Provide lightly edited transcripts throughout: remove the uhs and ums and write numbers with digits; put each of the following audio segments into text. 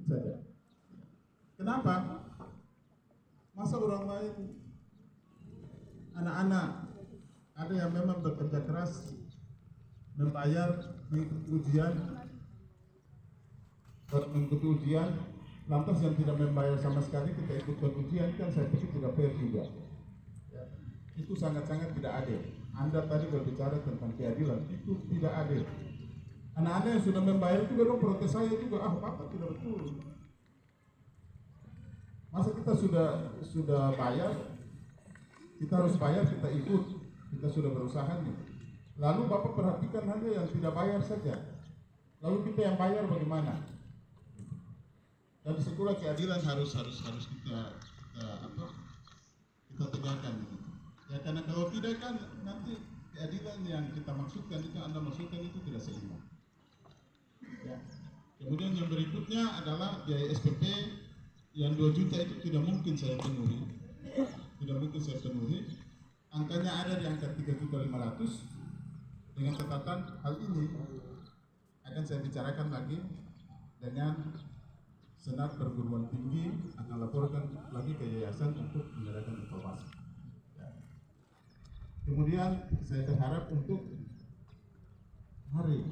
saja. Kenapa? Masa orang lain, anak-anak ada yang memang bekerja keras, membayar mengikuti ujian, lantas yang tidak membayar sama sekali kita ikutkan ujian, kan saya pikir tidak fair juga. Ya, itu sangat-sangat tidak adil. Anda tadi berbicara tentang keadilan, itu tidak adil. Anak-anak yang sudah membayar juga dong protes saya juga, Bapak tidak betul. Masa kita sudah bayar, kita harus bayar, kita ikut, kita sudah berusaha nih. Lalu Bapak perhatikan hanya yang tidak bayar saja. Lalu kita yang bayar bagaimana? Dan disitulah keadilan harus kita tegakkan. Ya, karena kalau tidak kan nanti keadilan yang kita maksudkan itu, Anda maksudkan itu tidak seimbang. Ya. Kemudian yang berikutnya adalah biaya SPP yang 2 juta itu tidak mungkin saya penuhi. Angkanya ada di angka 3.500.000. Dengan catatan hal ini akan saya bicarakan lagi dengan Senat Perguruan Tinggi, akan laporkan lagi ke yayasan untuk mengadakan evaluasi. Ya. Kemudian saya berharap untuk hari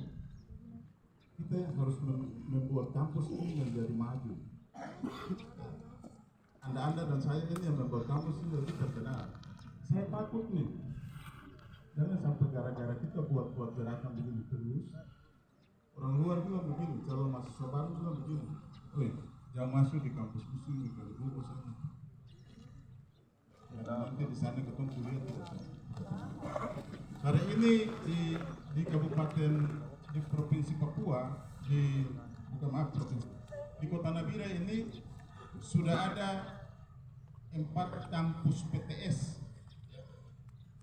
kita harus membuat kampus ini menjadi maju. Anda dan saya ini yang membuat kampus ini lebih terkenal. Saya takut nih, jangan sampai gara-gara kita buat gerakan begini terus, orang luar juga begini, calon mahasiswa baru juga begini. Jangan masuk di kampus USUM di Kalibobo sana. Ya, nanti di sana ketemu kuliah tidak. Hari ini di kabupaten, di provinsi Papua, di Kota Nabire ini sudah ada 4 kampus PTS,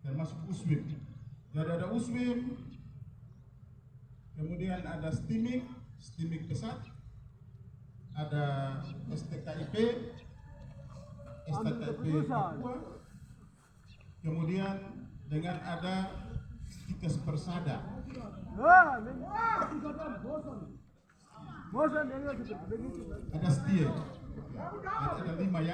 termasuk USWIM. Jadi ada USWIM, kemudian ada STIMIK Pesat, ada STKIP Papua, kemudian dengan ada Stikes Persada. Ada STIE. Ada 5 ya.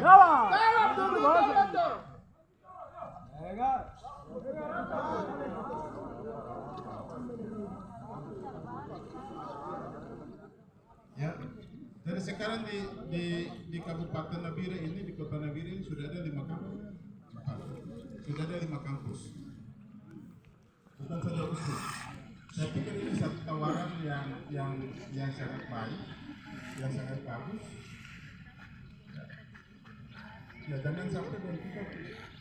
Ya. Jadi sekarang di Kabupaten Nabire ini, di Kota Nabire ini sudah ada 5 kampus. Sudah ada 5 kampus. Bukan saja USUM. Saya pikir ini satu tawaran yang sangat baik, yang sangat bagus. Ya, jangan sampai dan kita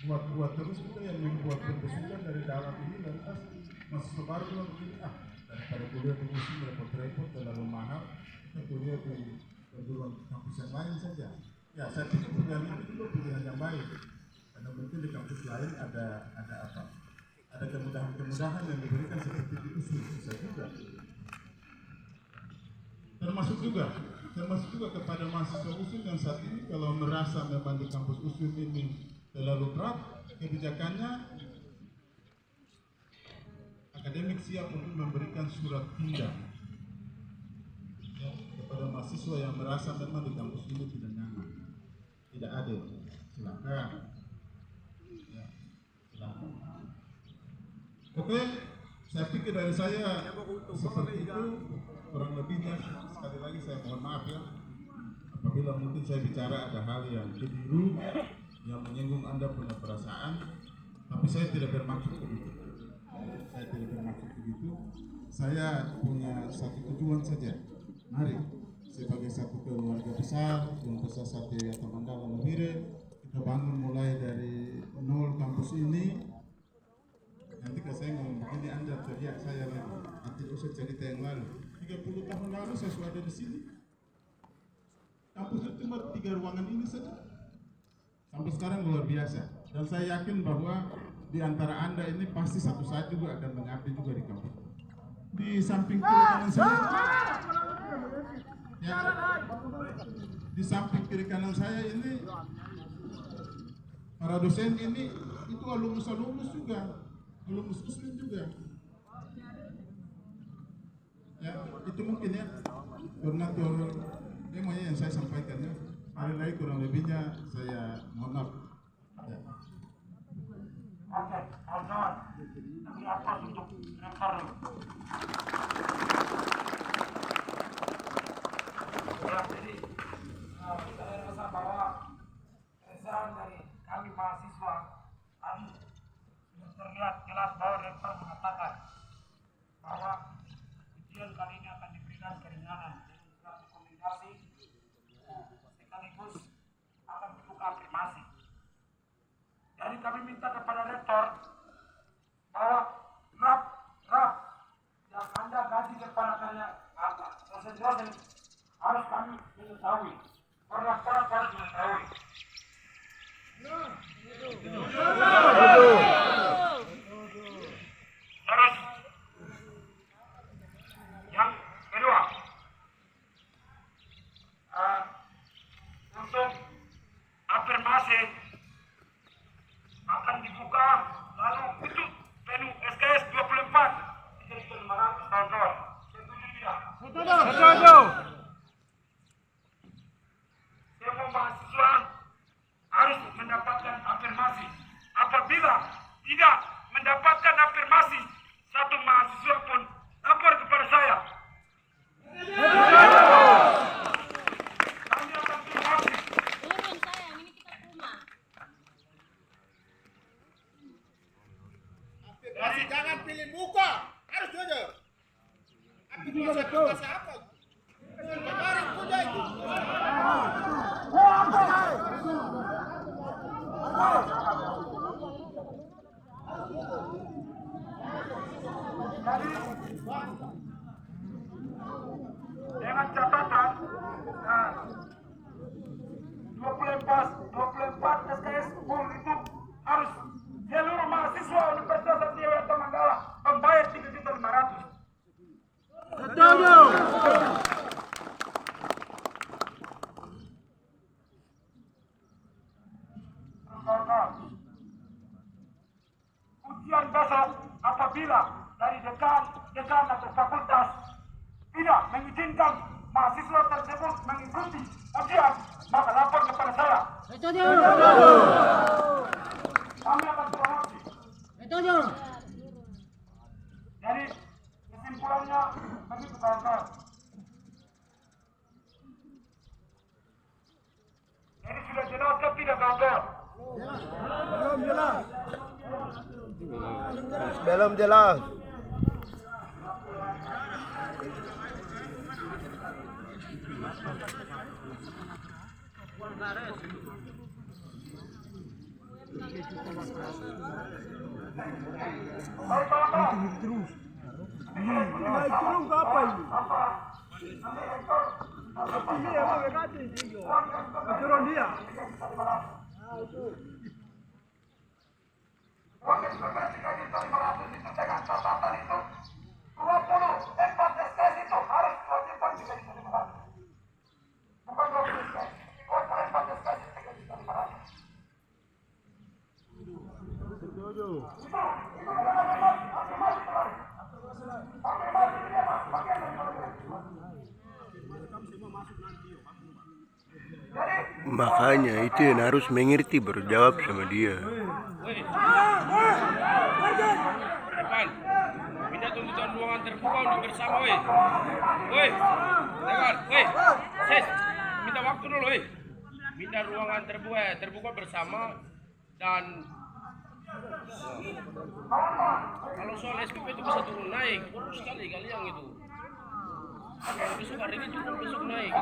buat terus, kita yang membuat pembesukan dari dalam ini, dan mahasiswa baru bilang begini, daripada kuliah di USUM repot-repot terlalu mahal, kita kuliah di perguruan kampus yang lain saja. Ya, saya pikir pilihan itu juga pilihan yang baik, karena mungkin di kampus lain ada kemudahan-kemudahan yang diberikan seperti di USUM, bisa juga. Termasuk juga kepada mahasiswa USUM yang saat ini kalau merasa memang di kampus USUM ini terlalu berat kebijakannya, akademik siap untuk memberikan surat pindah ya, kepada mahasiswa yang merasa memang di kampus ini tidak nyaman, tidak adil. Silakan. Ya, silakan. Oke, saya pikir dari saya seperti itu kurang lebihnya. Sekali lagi saya mohon maaf ya apabila mungkin saya bicara ada hal yang keliru, yang menyinggung Anda punya perasaan, tapi saya tidak bermaksud begitu. Saya punya satu tujuan saja. Mari sebagai satu keluarga besar, Universitas Satya Mandala Nabire, kita bangun mulai dari nol kampus ini. Nanti kalau saya ngomong begini, Anda teriak saya lagi. Nanti usah cerita yang lalu. 30 tahun lalu saya sudah ada di sini. Kampus itu cuma 3 ruangan ini saja. Sampai sekarang luar biasa. Dan saya yakin bahwa di antara Anda ini pasti satu saat juga akan mengabdi juga di kampus. Di samping kiri kanan saya, ya, di samping kiri kanan saya ini para dosen ini itu alumnus juga. Alumnus USUM juga. Ya, itu mungkin ya koordinator yang saya Baik, kurang lebihnya saya mohon maaf. Ya. Oke, kawan-kawan, beri aplaus untuk rektor. Ya, jadi saya rasa bahwa keresahan dari kami mahasiswa tadi sudah terlihat jelas bahwa rektor mengatakan bahwa ujian kali ini akan diberikan keringanan dan surat rekomendasi sekaligus akan dibuka afirmasi. Jadi kami minta kepada rektor bahwa draft yang Anda gaji kepada dosen-dosen harus kami mengetahui. Perlakuan harus mengetahui. Terus yang kedua, untuk afirmasi akan dibuka lalu itu penuh SKS 24 jadi 500 kawan-kawan. Setuju tidak? Setuju. Semua mahasiswa harus mendapatkan afirmasi. Apabila tidak mendapatkan afirmasi, satu mahasiswa pun lapor kepada saya. Kami akan afirmasi. Turun sayang, ini kita ke rumah. Afirmasi jangan pilih muka, harus jujur. Afirmasi apa? Kemarin punya itu. Jadi, dengan catatan 24 SKS full itu harus seluruh mahasiswa Universitas Satya Wata Manggala membayar 3.500.000. Setuju. Ujian besok apabila dari dekan atau fakultas tidak mengizinkan mahasiswa tersebut mengikuti ujian, maka lapor kepada saya. Setuju. Kami akan promosi. Setuju. Jadi kesimpulannya begitu kawan-kawan. Jadi sudah jelas kan tidak kawan-kawan? Belum jelas. Belum jelas. Baik kawan-kawan. Naik turun ke apa ini? Ini yang mau ganti dia. Turun dia. Uang yang sudah dikasih 500 itu dengan catatan itu 24 SKS itu harus diwajibkan 3.500. Bukan 20 SKS. 24 SKS 3.500. Setuju. Makanya itu yang harus mengerti baru jawab sama dia. Depan, minta tuntutan ruangan terbuka untuk bersama, woi. Woi, dengar, woi. Ses, minta waktu dulu, woi. Minta ruangan terbuka bersama dan kalau soal SPP itu bisa turun naik, urus sekali kalian itu. Kalau besok hari ini turun, besok naik.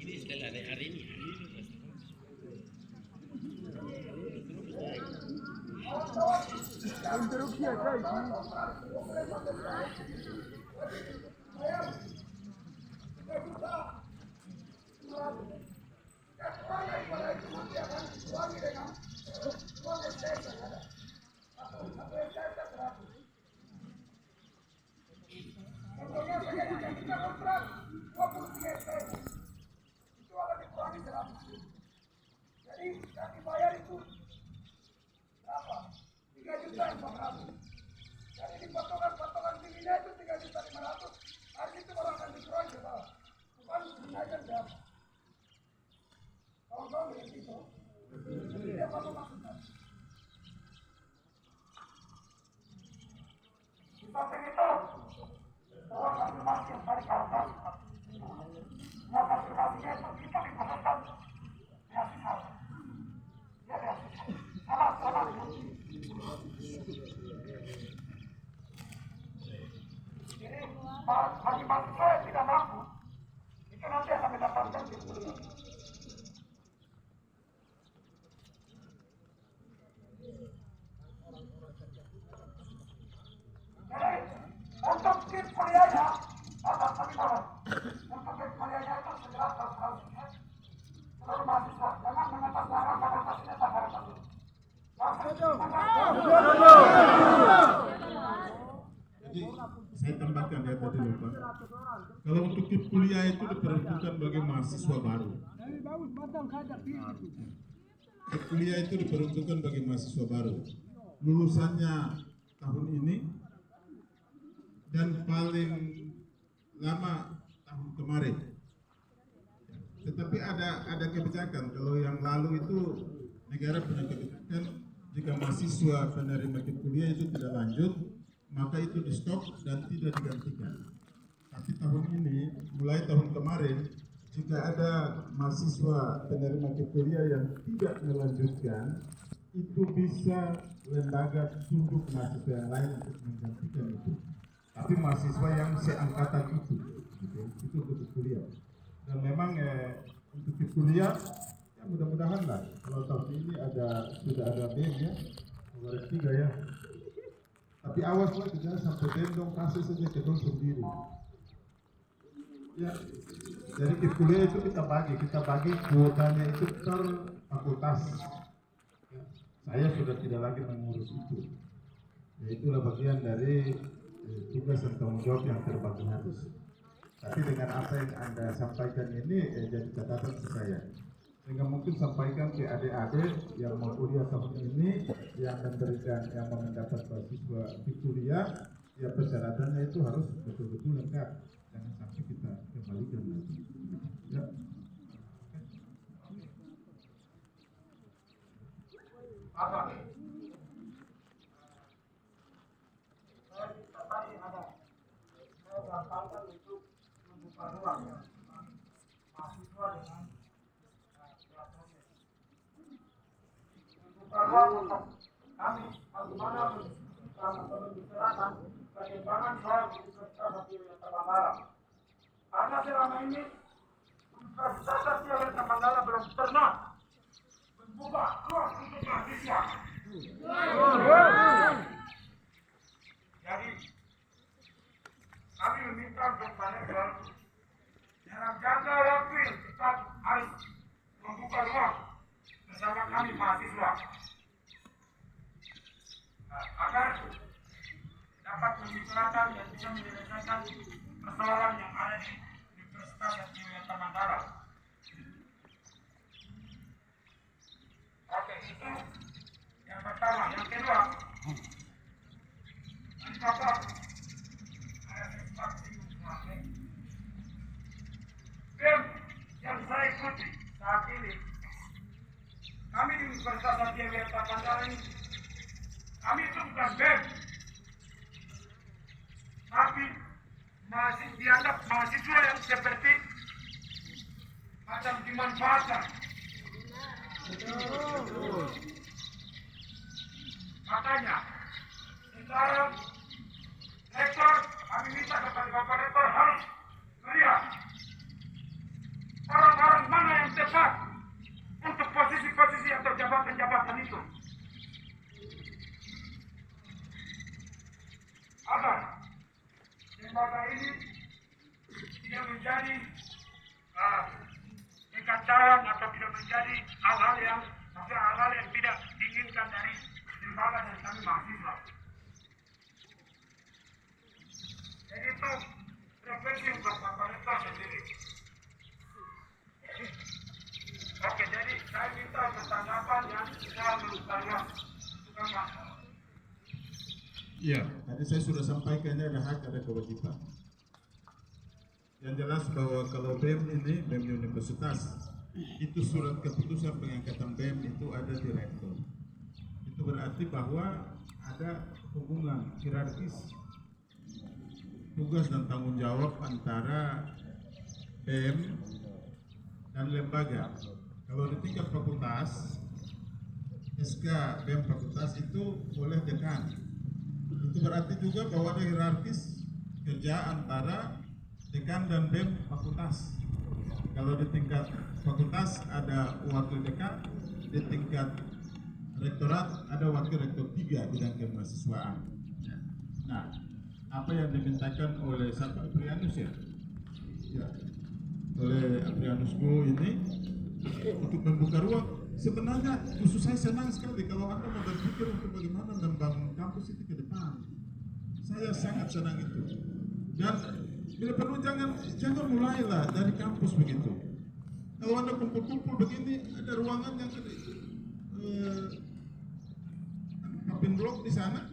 Ini setelah hari ini. Interupsi aja ini. Jadi yang dibayar itu berapa? 3.400.000. Jadi potongan tingginya itu 3.500.000. Hari itu baru akan dikeroyok, Pak. Bukan sengaja berapa? Kalau begitu, dia apa maksudnya? Di samping itu, uang masing-masing yang dari kalkulasi. Uang masing-masingnya itu kita dikhususkan beasiswa. Dia beasiswa. Sama. Jadi, bagi mahasiswa yang tidak mampu, itu nanti akan mendapatkan diskon. Jadi, untuk kit kuliahnya, untuk kit kuliahnya itu segera tersedia seluruh mahasiswa. Jangan mengatasnamakan atasnya tanggaran dulu. Jadi saya tambahkan ya tadi lupa. Kalau untuk kit kuliah itu diperuntukkan bagi mahasiswa baru. Kit kuliah itu diperuntukkan bagi mahasiswa baru. Lulusannya tahun ini dan paling lama tahun kemarin. Tetapi ada kebijakan. Kalau yang lalu itu negara punya kebijakan jika mahasiswa penerima kit kuliah itu tidak lanjut, maka itu di stop dan tidak digantikan. Tapi tahun ini, mulai tahun kemarin, jika ada mahasiswa penerima kit kuliah yang tidak melanjutkan, itu bisa lembaga tunjuk mahasiswa yang lain untuk menggantikan itu. Tapi mahasiswa yang seangkatan itu, gitu, itu untuk kuliah. Dan memang untuk kit kuliah, ya mudah-mudahan lah. Kalau tahun ini sudah ada BEM ya, nomor 3 ya. Tapi awas lah, jangan sampai dendong kasih saja ke dong sendiri. Ya, jadi kit kuliah itu kita bagi kuotanya itu per fakultas. Ya, saya sudah tidak lagi mengurus itu. Ya, itulah bagian dari tugas dan tanggung jawab yang terbagi harus. Tapi dengan apa yang Anda sampaikan ini jadi catatan ke saya. Sehingga mungkin sampaikan ke adik-adik yang mau kuliah tahun ini, yang mau mendapat beasiswa di kuliah, ya persyaratannya itu harus betul-betul lengkap. Jangan sampai kita kembalikan lagi. Ya. Ruang untuk kami bagaimana membicarakan perkembangan soal Universitas Satya Mandala. Karena selama ini Universitas Satya Mandala belum pernah membuka ruang untuk mahasiswa. Jadi kami meminta untuk manajer dalam jangka waktu yang cepat harus membuka ruang bersama kami mahasiswa agar dapat membicarakan dan bisa menyelesaikan persoalan yang ada di Universitas Satya Mandala. Oke, itu yang pertama. Yang kedua, apakah ada sesuatu BEM yang saya ikuti saat ini? Kami di Universitas Satya Mandala ini, kami itu bukan BEM, tapi masih dianggap mahasiswa yang seperti macam dimanfaatkan. Makanya sekarang rektor, kami minta kepada Bapak Rektor harus melihat orang-orang mana lebih tepat untuk posisi-posisi atau jabatan-jabatan itu. Agar lembaga ini tidak menjadi kekacauan atau tidak menjadi hal-hal yang tidak diinginkan dari lembaga dan kami mahasiswa. Jadi itu refleksi buat Bapak Rektor sendiri. Oke, jadi saya minta tanggapan yang saya menurut saya bukan masalah. Iya, tadi saya sudah sampaikannya ada hak, ada kewajiban. Yang jelas bahwa kalau BEM ini, BEM Universitas, itu surat keputusan pengangkatan BEM itu ada di rektor. Itu berarti bahwa ada hubungan hierarkis tugas dan tanggung jawab antara BEM dan lembaga. Kalau di tingkat fakultas, SK BEM fakultas itu oleh dekan. Itu berarti juga bahwa ada hierarkis kerja antara dekan dan BEM fakultas. Kalau di tingkat fakultas ada wakil dekan, di tingkat rektorat ada wakil rektor 3 bidang kemahasiswaan. Nah, apa yang dimintakan oleh Sahabat Aprianus ya, oleh Aprianusku ini untuk membuka ruang. Sebenarnya justru saya senang sekali kalau Anda mau berpikir untuk bagaimana membangun kampus itu ke depan. Saya sangat senang itu. Dan bila perlu jangan mulailah dari kampus begitu. Kalau Anda kumpul-kumpul begini, ada ruangan yang open blok di sana.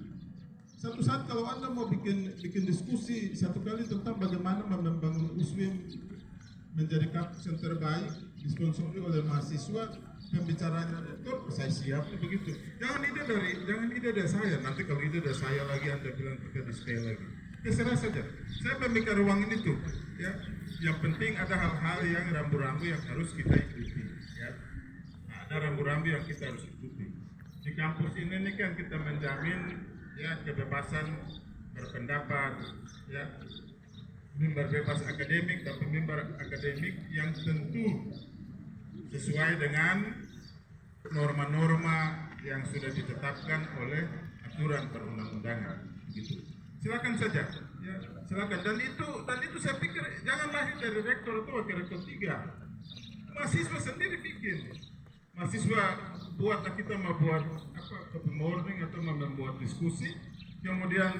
Satu saat kalau Anda mau bikin diskusi satu kali tentang bagaimana membangun USWIM menjadi kampus yang terbaik, disponsori oleh mahasiswa, pembicaranya rektor, saya siap begitu. Jangan ide dari saya. Nanti kalau ide dari saya lagi Anda bilang kita di-stay lagi. Terserah saja. Saya memikir ruang ini tuh, ya. Yang penting ada hal-hal yang rambu-rambu yang harus kita ikuti, ya. Nah, ada rambu-rambu yang kita harus ikuti. Di kampus ini nih kan kita menjamin ya kebebasan berpendapat, ya. Mimbar bebas akademik, tapi mimbar akademik yang tentu sesuai dengan norma-norma yang sudah ditetapkan oleh aturan perundang-undangan, gitu. Silakan saja, ya, silakan. Dan itu saya pikir jangan lahir dari rektor atau wakil rektor 3. Mahasiswa sendiri bikin. Mahasiswa buat kita mau buat open morning atau membuat diskusi, kemudian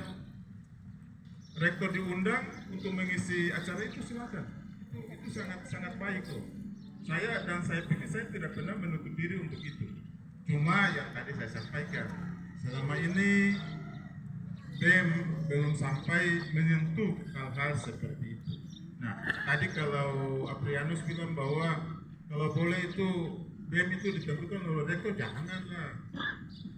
rektor diundang untuk mengisi acara itu, silakan. Itu sangat baik kok. Saya pikir saya tidak pernah menutup diri untuk itu. Cuma yang tadi saya sampaikan, selama ini BEM belum sampai menyentuh hal-hal seperti itu. Nah, tadi kalau Aprianus bilang bahwa kalau boleh itu BEM itu ditentukan oleh rektor, janganlah.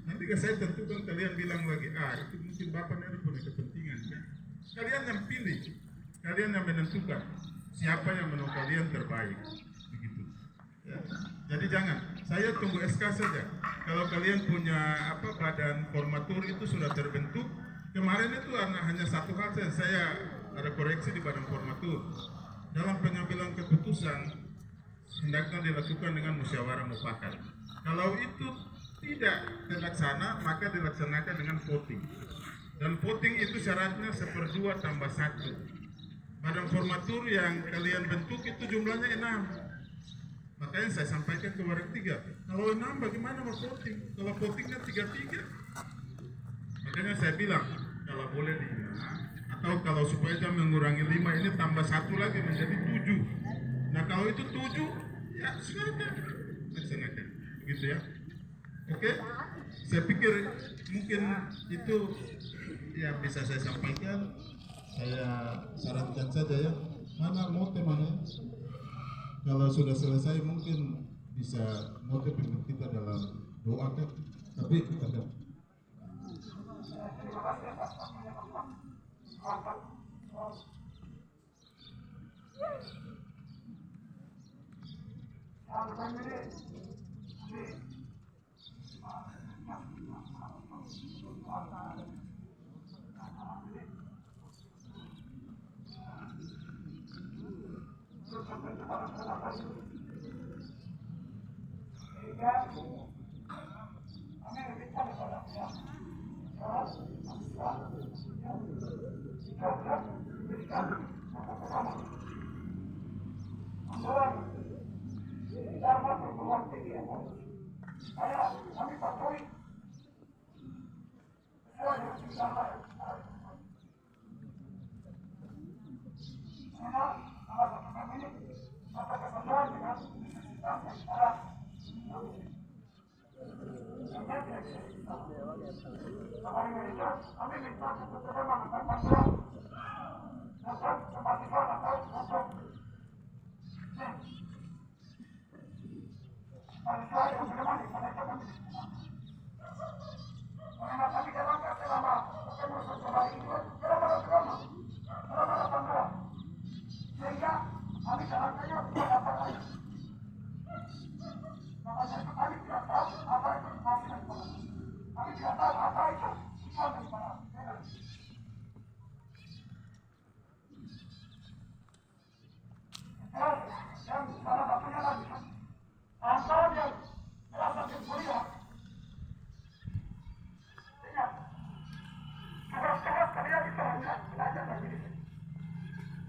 Nanti saya tentukan kalian bilang lagi, itu mungkin Bapak ini punya kepentingan, kan? Kalian yang pilih, kalian yang menentukan siapa yang menurut kalian terbaik, begitu. Ya. Jadi jangan, saya tunggu SK saja. Kalau kalian punya badan formatur itu sudah terbentuk. Kemarin itu hanya satu hal saja, saya ada koreksi di badan formatur. Dalam pengambilan keputusan hendaknya dilakukan dengan musyawarah mufakat. Kalau itu tidak terlaksana, maka dilaksanakan dengan voting. Dan voting itu syaratnya 1/2 tambah 1. Badan formatur yang kalian bentuk itu jumlahnya 6. Makanya saya sampaikan ke Warek 3. Kalau 6 bagaimana mau voting? Kalau votingnya 3-3. Makanya saya bilang kalau boleh 5, atau kalau supaya jangan mengurangi 5 ini tambah 1 lagi menjadi 7. Nah kalau itu 7, ya silakan laksanakan, begitu ya. Oke, saya pikir mungkin itu yang bisa saya sampaikan. Saya sarankan saja ya, mana motif mana. Kalau sudah selesai mungkin bisa motif kita dalam doa kan, tapi tetap.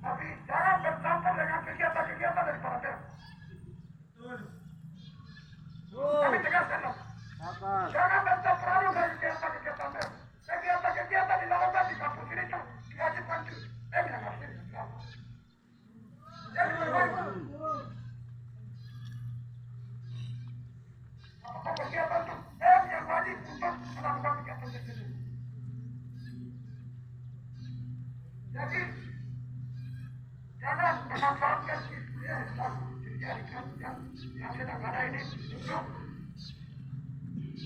Tapi jangan bercampur dengan kegiatan-kegiatan dari para pihak. Kami tegaskan, jangan bercampur dengan kegiatan-kegiatan pihak. Kegiatan-kegiatan dilakukan di kampus ini itu diwajibkan di kampus ini. Jadi kegiatan itu yang wajib untuk melakukan kegiatan tersebut. Jadi jangan memanfaatkan kuliah yang sedang ada ini untuk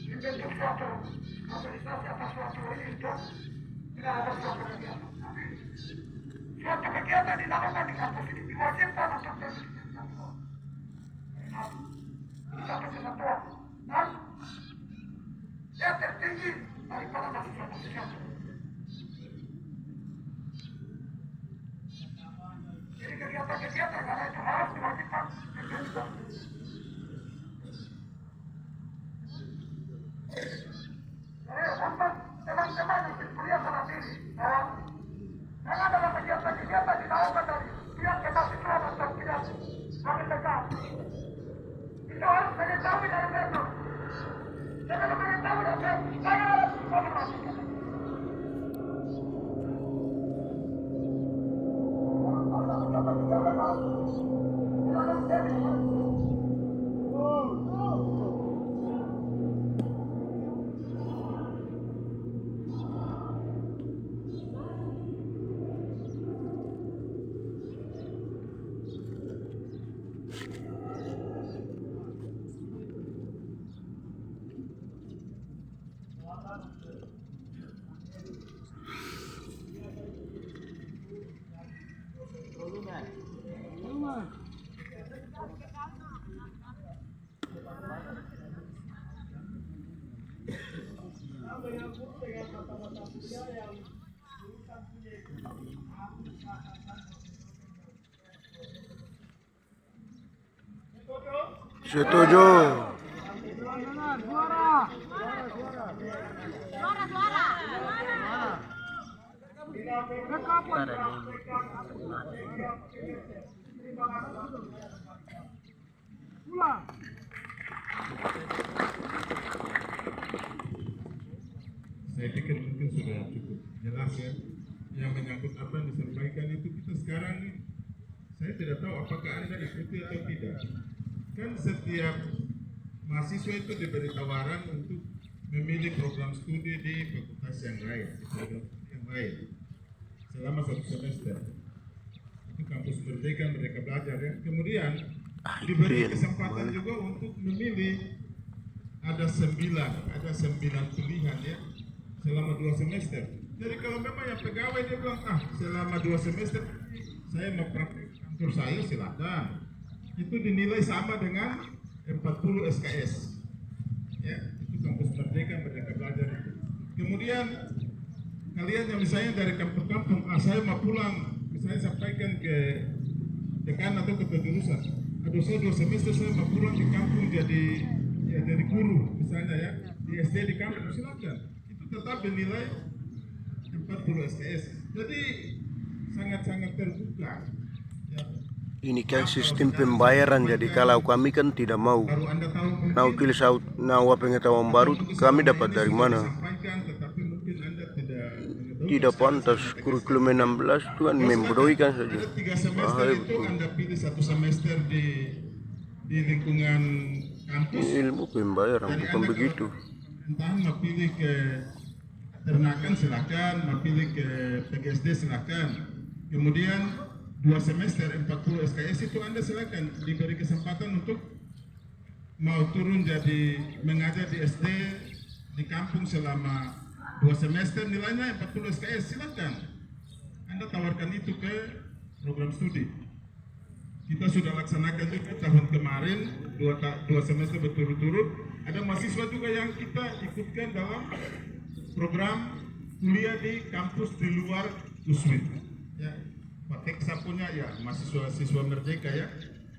membentuk suatu organisasi atas suatu ini untuk tidak ada suatu kegiatan. Tapi suatu kegiatan dilakukan di kampus ini diwajibkan untuk berkegiatan. Satu kesatuan dan yang tertinggi daripada mahasiswa. Jadi kegiatan-kegiatan karena itu harus diwajibkan. Jadi untuk teman-teman yang berkuliah saat ini, jangan dalam kegiatan-kegiatan dilakukan dari pihak kemahasiswaan atau pihak pemerintah. Itu harus mengetahui dari mereka. Jangan mengetahui dari mereka. Jangan ada informasi. Setuju. Saya pikir mungkin sudah cukup jelas ya. Yang menyangkut apa yang disampaikan itu kita sekarang nih, saya tidak tahu apakah Anda ikuti atau tidak. Kan setiap mahasiswa itu diberi tawaran untuk memilih program studi di fakultas yang lain, di program studi yang lain selama 1 semester. Itu kampus Merdeka Belajar ya. Kemudian diberi kesempatan juga untuk memilih ada 9 pilihan ya selama 2 semester. Jadi kalau memang yang pegawai dia bilang selama 2 semester saya mau praktek kantor saya silakan. Itu dinilai sama dengan 40 SKS. Ya, itu kampus Merdeka Belajar itu. Kemudian kalian yang misalnya dari kampung-kampung, saya mau pulang, misalnya sampaikan ke dekan atau ke pengurusan. Aduh saya 2 semester saya mau pulang di kampung jadi ya jadi guru misalnya ya di SD di kampung silakan, itu tetap bernilai 40 SKS. Jadi sangat-sangat terbuka. Ya. Ini kan sistem pembayaran, jadi kalau kami kan tidak mau Baru Anda tahu mungkin nawa pengetahuan baru, kami dapat dari mana? sampaikan, tetapi mungkin Anda tidak mengetahui. Tidak pantas. Kurikulum 16 itu kan membodohikan saja. Ada 3 semester Bahaya itu betul. Anda pilih 1 semester di lingkungan kampus. Ini ilmu pembayaran, Jadi bukan Anda begitu. Entah mau pilih ke ternakan silakan, mau pilih ke PGSD silakan. Kemudian 2 semester 40 SKS itu Anda silakan diberi kesempatan untuk mau turun jadi mengajar di SD di kampung selama 2 semester nilainya 40 SKS silakan. Anda tawarkan itu ke program studi. Kita sudah laksanakan juga tahun kemarin 2 semester berturut-turut. Ada mahasiswa juga yang kita ikutkan dalam program kuliah di kampus di luar USWIT. Ya, Pak Teksa punya ya mahasiswa Merdeka ya.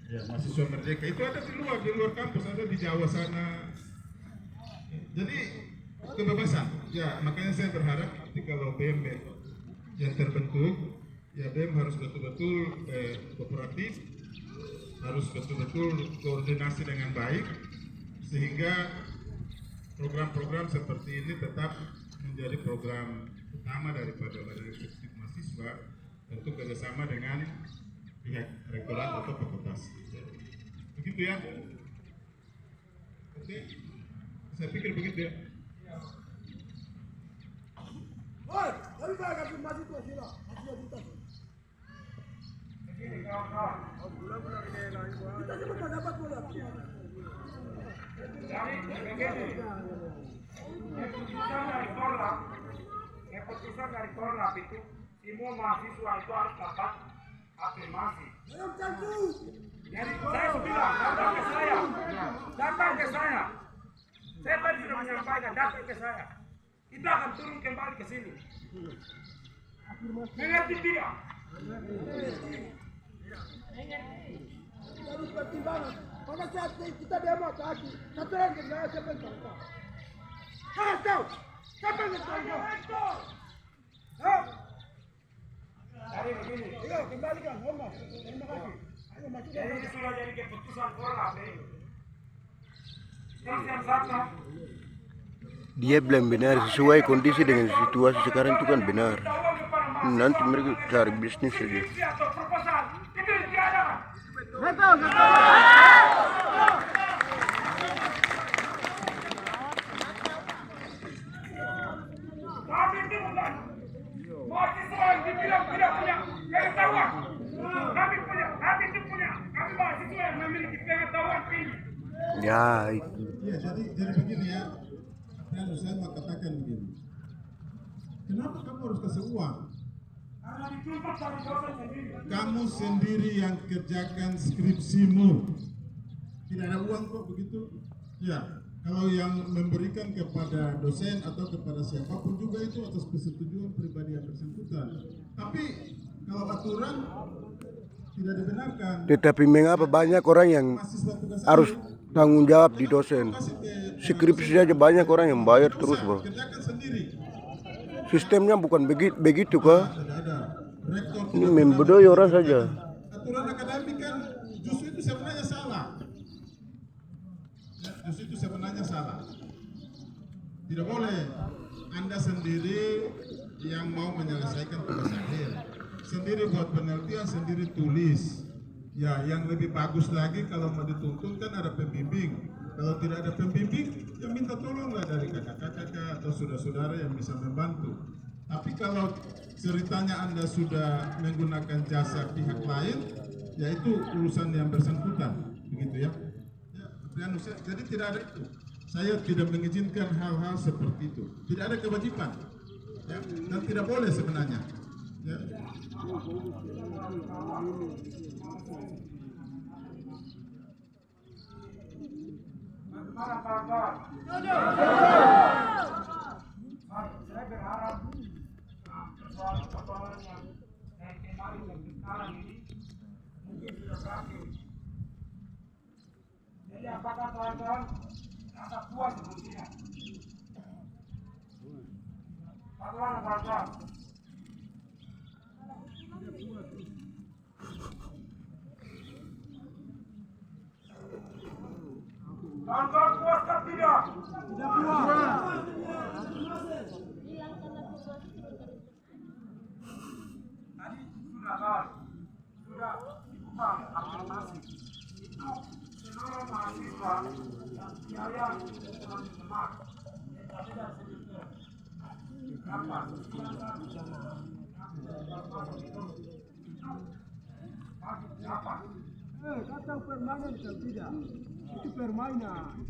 Ya, mahasiswa Merdeka itu ada di luar kampus, ada di Jawa sana. Jadi kebebasan. Ya, makanya saya berharap nanti kalau BEM yang terbentuk, ya BEM harus betul-betul kooperatif, harus betul-betul koordinasi dengan baik, sehingga program-program seperti ini tetap menjadi program utama daripada Badan Eksekutif Mahasiswa, tentu kerjasama dengan pihak rektorat atau fakultas. Begitu ya? Oke, saya pikir begitu ya. Oi, dari mana kasih masih tuh sila? Masih juta. Begini kawan-kawan. Kita cuma dapat bola. Jadi begini, keputusan dari Korlap itu semua mahasiswa itu harus dapat afirmasi. Ayo cantu. Jadi saya bilang datang ke saya. Saya tadi sudah menyampaikan datang ke saya. Kita akan turun kembali ke sini. Mengerti tidak? Jadi pertimbangan. Pada saat kita demo tadi, satu yang tidak siapa yang tahu. Sangat tahu. Siapa yang tahu? Jadi begini. Ayo kembalikan, hormat. Terima kasih. Ayo masuk. Jadi ini sudah jadi keputusan Korlap ini. Terus yang satu. Dia bilang benar, sesuai kondisi dengan situasi sekarang itu kan benar. Nanti mereka cari bisnis saja. Atau proposal itu ditiadakan. Kami itu bukan mahasiswa yang dibilang tidak punya pengetahuan. Kami mahasiswa yang memiliki pengetahuan tinggi. Ya itu. Iya, jadi begini ya. Dan saya mau katakan begini. Kenapa kamu harus kasih uang? Karena dituntut dari dosen sendiri. Kamu sendiri yang kerjakan skripsimu. Tidak ada uang kok begitu? Ya, kalau yang memberikan kepada dosen atau kepada siapapun juga itu atas persetujuan pribadi yang bersangkutan. Tapi kalau aturan tidak dibenarkan. Tetapi mengapa banyak orang yang Mahasiswa tugas harus tanggung jawab di dosen? Skripsi saja banyak orang yang bayar terus, bro. kerjakan sendiri. Sistemnya bukan begitu kah? Tidak ada. Rektor Ini membodohi orang saja. aturan akademik kan justru itu sebenarnya salah. Ya, justru itu sebenarnya salah. Tidak boleh Anda sendiri yang mau menyelesaikan tugas akhir, sendiri buat penelitian, sendiri tulis. Ya, yang lebih bagus lagi kalau mau dituntun kan ada pembimbing. Kalau tidak ada pembimbing, ya minta tolonglah dari kakak-kakak atau saudara-saudara yang bisa membantu. Tapi kalau ceritanya Anda sudah menggunakan jasa pihak lain, ya itu urusan yang bersangkutan, begitu ya. Jadi tidak ada itu. Saya tidak mengizinkan hal-hal seperti itu. Tidak ada kewajiban, ya, dan tidak boleh sebenarnya. Ya. Bagaimana kawan-kawan? Saya berharap persoalan yang kemarin dan sekarang ini mungkin sudah berakhir. Jadi apakah kawan-kawan Ada puas fungsinya. Pelan-pelan. Kawan-kawan puas kan tidak? Tidak puas. Tadi sudah kan? Sudah dibuka aklamasi. Itu seluruh mahasiswa yang biaya telah dilemak. Tapi dari sejuta. Berapa? Berapa? Kata permainan tidak. Itu permainan.